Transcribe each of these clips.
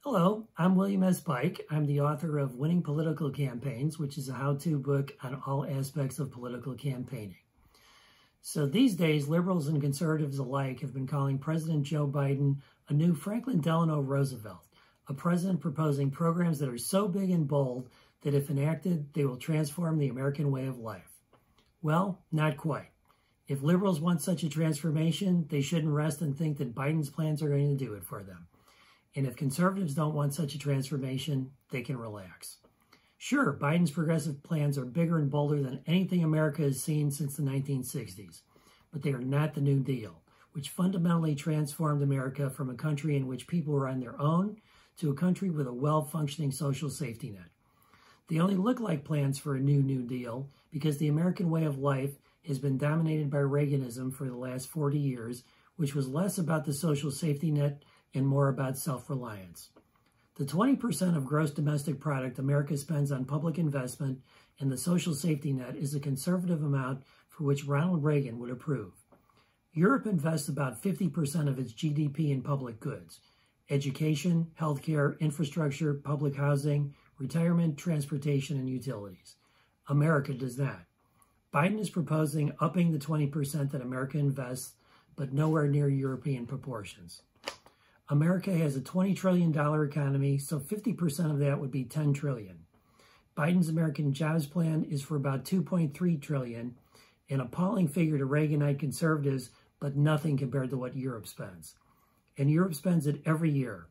Hello, I'm William S. Pike. I'm the author of Winning Political Campaigns, which is a how-to book on all aspects of political campaigning. So these days, liberals and conservatives alike have been calling President Joe Biden a new Franklin Delano Roosevelt, a president proposing programs that are so big and bold that if enacted, they will transform the American way of life. Well, not quite. If liberals want such a transformation, they shouldn't rest and think that Biden's plans are going to do it for them. And if conservatives don't want such a transformation, they can relax. Sure, Biden's progressive plans are bigger and bolder than anything America has seen since the 1960s, but they are not the New Deal, which fundamentally transformed America from a country in which people were on their own to a country with a well-functioning social safety net. They only look like plans for a New Deal because the American way of life has been dominated by Reaganism for the last 40 years, which was less about the social safety net and more about self-reliance. The 20% of gross domestic product America spends on public investment and the social safety net is a conservative amount for which Ronald Reagan would approve. Europe invests about 50% of its GDP in public goods: education, healthcare, infrastructure, public housing, retirement, transportation, and utilities. America does not. Biden is proposing upping the 20% that America invests, but nowhere near European proportions. America has a $20 trillion economy, so 50% of that would be $10 trillion. Biden's American Jobs Plan is for about $2.3 trillion, an appalling figure to Reaganite conservatives, but nothing compared to what Europe spends. And Europe spends it every year.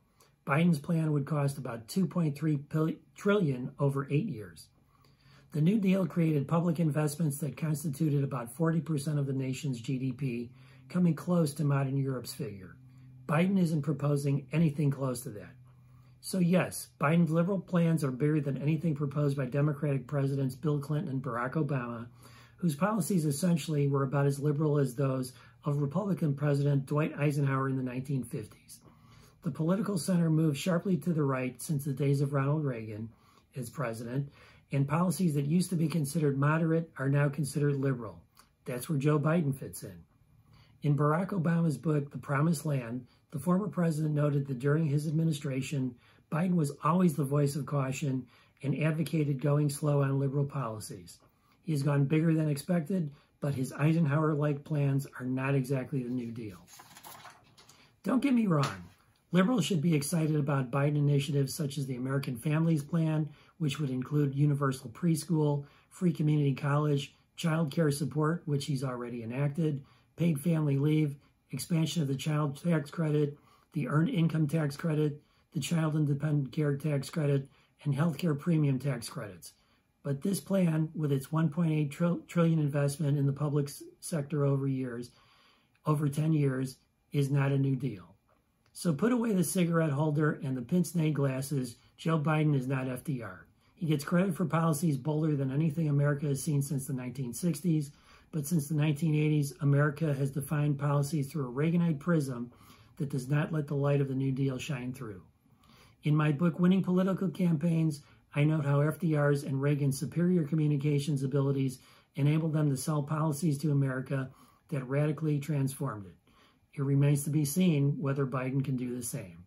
Biden's plan would cost about $2.3 trillion over 8 years. The New Deal created public investments that constituted about 40% of the nation's GDP, coming close to modern Europe's figure. Biden isn't proposing anything close to that. So yes, Biden's liberal plans are bigger than anything proposed by Democratic presidents Bill Clinton and Barack Obama, whose policies essentially were about as liberal as those of Republican President Dwight Eisenhower in the 1950s. The political center moved sharply to the right since the days of Ronald Reagan as president, and policies that used to be considered moderate are now considered liberal. That's where Joe Biden fits in. In Barack Obama's book, The Promised Land, the former president noted that during his administration, Biden was always the voice of caution and advocated going slow on liberal policies. He has gone bigger than expected, but his Eisenhower-like plans are not exactly the New Deal. Don't get me wrong. Liberals should be excited about Biden initiatives such as the American Families Plan, which would include universal preschool, free community college, child care support, which he's already enacted, paid family leave, expansion of the child tax credit, the earned income tax credit, the child independent care tax credit, and healthcare premium tax credits. But this plan, with its $1.8 trillion investment in the public sector over 10 years, is not a New Deal. So put away the cigarette holder and the pince-nez glasses. Joe Biden is not FDR. He gets credit for policies bolder than anything America has seen since the 1960s, but since the 1980s, America has defined policies through a Reaganite prism that does not let the light of the New Deal shine through. In my book, Winning Political Campaigns, I note how FDR's and Reagan's superior communications abilities enabled them to sell policies to America that radically transformed it. It remains to be seen whether Biden can do the same.